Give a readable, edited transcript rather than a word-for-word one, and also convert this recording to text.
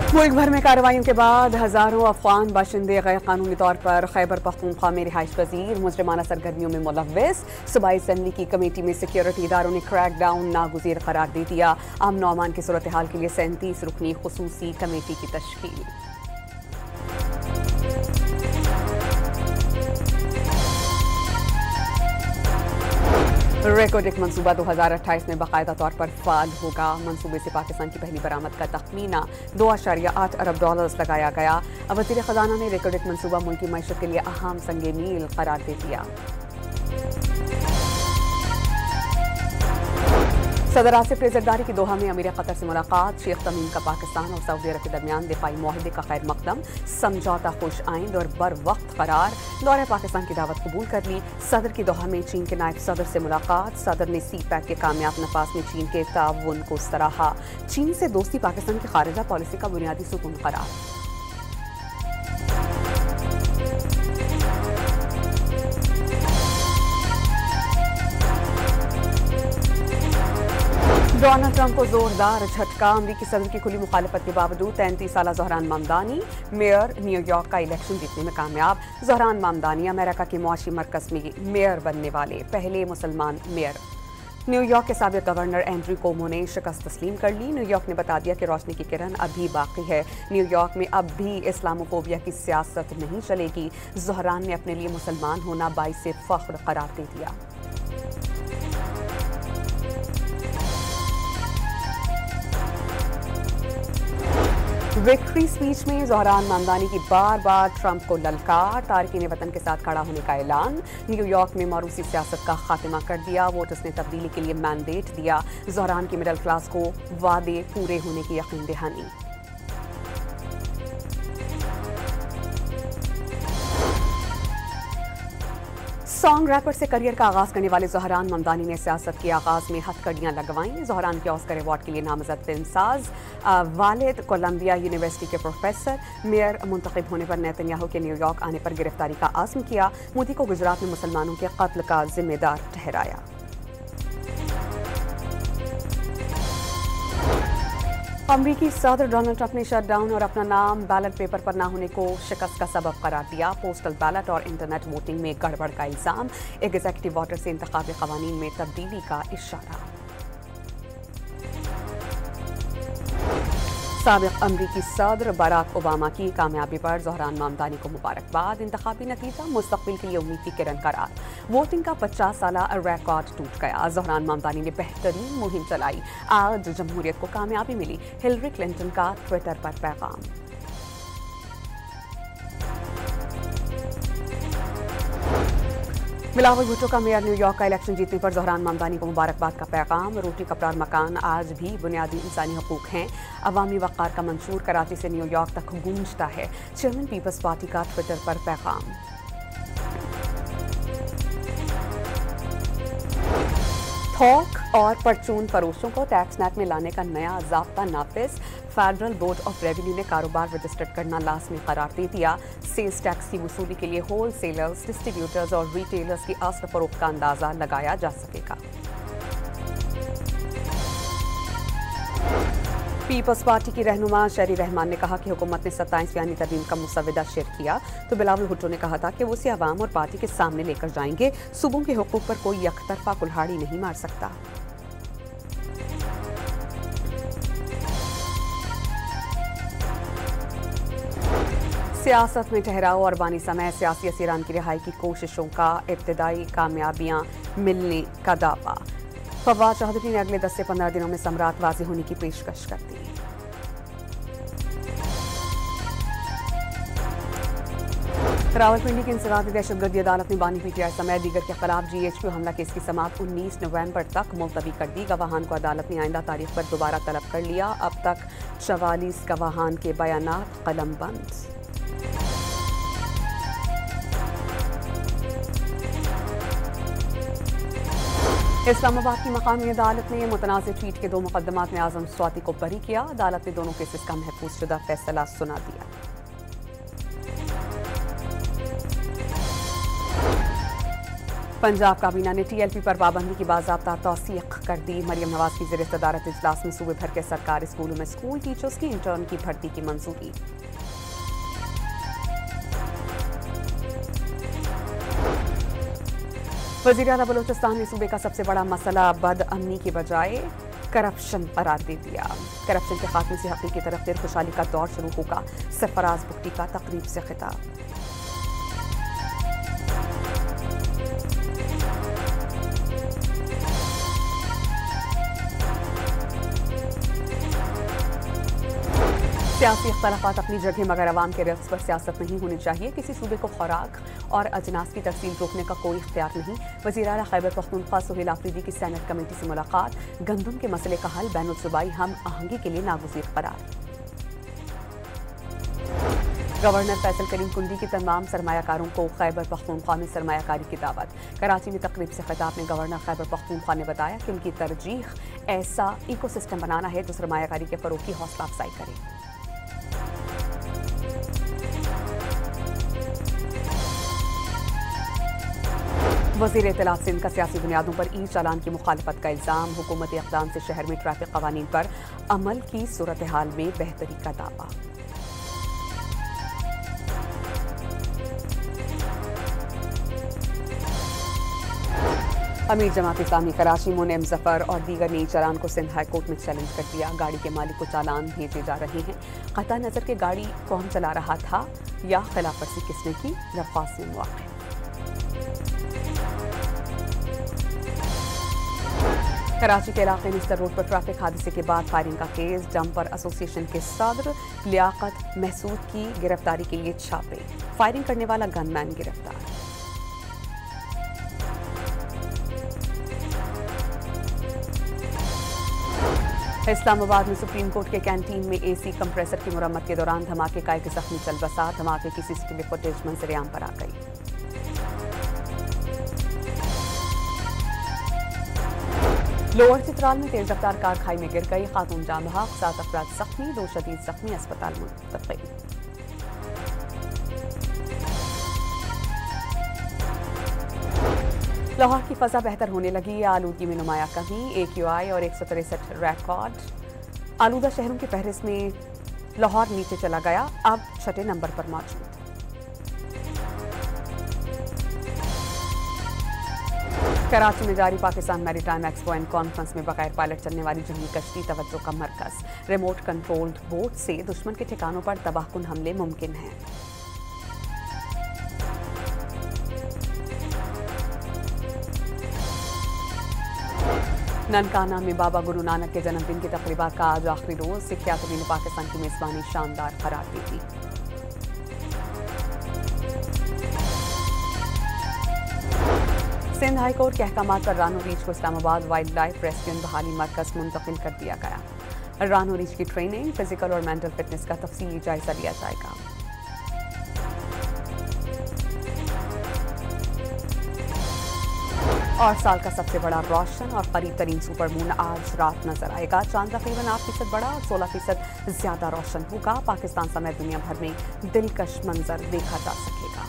मुल्क भर में कार्रवाइयों के बाद हजारों अफगान बाशिंदे गैर कानूनी तौर पर खैबर पख्तूनख्वा में रिहाइश पजीर मुजरिमाना सरगर्मियों में मुलव्विस। सूबाई असम्बली की कमेटी में सिक्योरिटी इदारों ने क्रैक डाउन नागुज़ीर करार दे दिया। अमन व अमान की सूरत हाल के लिए 37 रुकनी खुसूसी कमेटी की तश्कील। रेकोडेक मंसूबा 2028 में बाकायदा तौर पर फाल होगा। मंसूबे से पाकिस्तान की पहली बरामद का तखमीना $2.8 अरब लगाया गया। वज़ीर ख़जाना ने रेकोडेक मंसूबा मुल्क की मईशत के लिए अहम संगे मील करार दे दिया। सदर आसिफ जरदारी की दोहा में अमीर कतर से मुलाकात। शेख तमीम का पाकिस्तान और सऊदी अरब के दरमियान दिफाई मुआहदे का खैर मकदम, समझौता खुश आइंद और बर वक्त करार। दौरे पाकिस्तान की दावत कबूल कर ली। सदर की दोहा में चीन के नायब सदर से मुलाकात। सदर ने CPEC के कामयाब नफाज में चीन के ताउन को सराहा। चीन से दोस्ती पाकिस्तान की खारिजा पॉलिसी का बुनियादी सुकून करार। डोनाल्ड ट्रंप को जोरदार झटका। अमरीकी सदर की खुली मुखालफत के बावजूद 33 साला ज़हरान ममदानी मेयर न्यूयॉर्क का इलेक्शन जीतने में कामयाब। ज़हरान ममदानी अमेरिका के मुआशी मरकज़ में मेयर बनने वाले पहले मुसलमान मेयर। न्यूयॉर्क के साबिक़ गवर्नर एंड्रू कोमो ने शिकस्त तस्लीम कर ली। न्यूयॉर्क ने बता दिया कि रोशनी की किरण अभी बाकी है। न्यूयॉर्क में अब भी इस्लामोफोबिया की सियासत नहीं चलेगी। ज़हरान ने अपने लिए मुसलमान होना बाइसे फ़ख्र करार दे दिया। विक्ट्री स्पीच में ज़हरान ममदानी की बार बार ट्रंप को ललकार। तारकीन वतन के साथ खड़ा होने का ऐलान। न्यूयॉर्क में मारूसी सियासत का खात्मा कर दिया। वोटर्स ने तब्दीली के लिए मैंडेट दिया। ज़हरान की मिडिल क्लास को वादे पूरे होने की यकीन दहानी। सॉन्ग रैपर से करियर का आगाज करने वाले ज़हरान ममदानी ने सियासत के आगाज में हथकड़ियां लगवाईं। ज़हरान के ऑस्कर अवार्ड के लिए नामजद फिल्मसाज, वालिद कोलंबिया यूनिवर्सिटी के प्रोफेसर, मेयर मुंतखब होने पर नेतन्याहू के न्यूयॉर्क आने पर गिरफ्तारी का आज़म किया। मोदी को गुजरात में मुसलमानों के कत्ल का जिम्मेदार ठहराया। अमरीकी सदर डोनाल्ड ट्रंप ने शटडाउन और अपना नाम बैलेट पेपर पर न होने को शिकस्त का सबब करार दिया। पोस्टल बैलेट और इंटरनेट वोटिंग में गड़बड़ का इल्जाम। एग्जीक्यूटिव ऑर्डर से इंतखाबी कवानीन में तब्दीली का इशारा। साबिक़ अमरीकी सदर बराक ओबामा की कामयाबी पर ज़हरान ममदानी को मुबारकबाद। इंतखाबी नतीजा मुस्तक़बिल के लिए उम्मीद की किरण करार। वोटिंग का 50 साला रिकॉर्ड टूट गया। ज़हरान ममदानी ने बेहतरीन मुहिम चलाई। आज जमहूरियत को कामयाबी मिली। हिलरी क्लिंटन का ट्विटर पर पैगाम। बिलावल भुट्टो का मेयर न्यूयॉर्क का इलेक्शन जीतने पर ज़हरान ममदानी को मुबारकबाद का पैगाम। रोटी कपड़ा और मकान आज भी बुनियादी इंसानी हकूक़ हैं। अवामी वक़ार का मंशूर कराची से न्यूयॉर्क तक गूंजता है। चेयरमैन पीपल्स पार्टी का ट्विटर पर पैगाम। थोक और परचून फरोशों को टैक्स नेट में लाने का नया ज़ाब्ता नाफिज। फेडरल बोर्ड ऑफ रेवेन्यू ने कारोबार रजिस्टर्ड करना लाज़मी करार दे दिया। सेल्स टैक्स की वसूली के लिए होल सेलर्स, डिस्ट्रीब्यूटर्स और रिटेलर्स की असर फरोख्त का अंदाज़ा लगाया जा सकेगा। पीपल्स पार्टी की रहनुमा शहरी रहमान ने कहा कि हुकूमत ने 27वीं तरमीम का मुसवदा शेयर किया तो बिलावल भुट्टो ने कहा था कि वो उसे अवाम और पार्टी के सामने लेकर जाएंगे। सूबों के हुकूक पर कोई यकतरफा कुल्हाड़ी नहीं मार सकता। सियासत में ठहराव और बानी समय सियासी असीरान की रिहाई की कोशिशों का इब्तदाई कामयाबियां मिलने का दावा। फवाद चौधरी ने अगले 10 से 15 दिनों में सम्राट वाज़े होने की पेशकश कर दी। रावलपिंडी की इंसदादी दहशतगर्दी अदालत ने बानी PTI समेत दीगर के खिलाफ GHQ हमला केस की समाअत 19 नवंबर तक मुलतवी कर दी। गवाहान को अदालत ने आइंदा तारीख पर दोबारा तलब कर लिया। अब तक 44 गवाहान के बयानात कलमबंद। इस्लामाबाद की मकामी अदालत ने मुतनाज़ ट्वीट के 2 मुकदमात में आज़म स्वाति को बरी किया। अदालत ने दोनों केसेस का महफूज शुदा फैसला सुना दिया। पंजाब काबीना ने TLP पर पाबंदी की बाज़ाब्ता तौसीक कर दी। मरियम नवाज की ज़ेर सदारत इजलास में सूबे भर के सरकारी स्कूलों में स्कूल टीचर्स की इंटर्न की भर्ती की मंजूरी। वज़ीर आला बलोचिस्तान ने सूबे का सबसे बड़ा मसला बदअमनी की बजाय करप्शन करार दे दिया। करप्शन के खात्मे से हकीकी तरक्की और खुशहाली का दौर शुरू होगा। सरफराज बुगटी का तकरीब से खिताब। सियासी इख्तलाफात अपनी जगह, मगर अवाम के रफ्स पर सियासत नहीं होनी चाहिए। किसी सूबे को खुराक और अजनास की तकसीम रोकने का कोई इख्तियार नहीं। वज़ीर आला खैबर पख्तूनख्वा सुहेल आफरीदी की सेनेट कमेटी से मुलाकात। गंदम के मसले का हल बैनुल सूबाई हम आहंगी के लिए नागुज़ीर करार। गवर्नर फैसल करीम कुंडी की तमाम सरमायाकारों को खैबर पख्तूनख्वा में सरमायाकारी की दावत। कराची में तकरीब से खिताब में गवर्नर खैबर पख्तूनख्वा ने बताया कि उनकी तरजीह ऐसा इकोसिस्टम बनाना है जो सरमायाकारी के फरोग की हौसला अफजाई करे। वज़ीर इत्तलात सिंध का सियासी बुनियादों पर ई चालान की मुखालफत का इल्ज़ाम। हुकूमती इक़दाम से शहर में ट्रैफिक कवानीन पर अमल की सूरत हाल में बेहतरी का दावा। अमीर जमात इस्लामी कराची मुनीम जफर और दीगर ने ई चालान को सिंध हाई कोर्ट में चैलेंज कर दिया। गाड़ी के मालिक को चालान भेजे जा रहे हैं। कता नज़र के गाड़ी कौन चला रहा था या खिलाफ वर्जी किसने की, दरख्वास्त में मुआक़। कराची के इलाके निस्तर रोड पर ट्रैफिक हादसे के बाद फायरिंग का केस। जम्पर एसोसिएशन के सदर लियाकत महसूद की गिरफ्तारी के लिए छापे। फायरिंग करने वाला गनमैन गिरफ्तार। इस्लामाबाद में सुप्रीम कोर्ट के कैंटीन में AC कंप्रेसर की मुरम्मत के दौरान धमाके का एक जख्मी चल बसा। धमाके की CCTV फुटेज मंजर-ए-आम पर आ गई। लोअर चित्राल में तेज रफ्तार कार खाई में गिर गई। खातून जाँ बहक, 7 अफराद जख्मी, 2 शदीद जख्मी अस्पताल मुंतकिल। लाहौर की फजा बेहतर होने लगी। आलूदगी में नुमाया कमी। AQI और 163 रिकॉर्ड। आलूदा शहरों की फहरिस्त में लाहौर नीचे चला गया, अब 6 नंबर पर मौजूद। कराची में जारी Pakistan maritime expo and conference में बगैर पायलट चलने वाली जंगी कश्ती तवज्जो का मरकज। रिमोट कंट्रोल्ड बोट से दुश्मन के ठिकानों पर तबाहकुन हमले मुमकिन हैं। ननकाना में बाबा गुरु नानक के जन्मदिन की तकरीबात का आज आखिरी रोज। सिखियातरी ने पाकिस्तान की मेजबानी शानदार करार दी थी। सिंध हाई कोर्ट के अहकामात पर रानो रीच को Islamabad wild life rescue and बहाली मरकज मुंतकिल कर दिया गया। रानो रीच की ट्रेनिंग, फिजिकल और मेंटल फिटनेस का तफसीली जायजा लिया जाएगा। और साल का सबसे बड़ा रोशन और करीब तरीन सुपर मून आज रात नजर आएगा। चांद तकरीबन 8% बड़ा और 16% ज्यादा रोशन होगा। पाकिस्तान समेत दुनिया भर में दिलकश मंजर देखा जा सकेगा।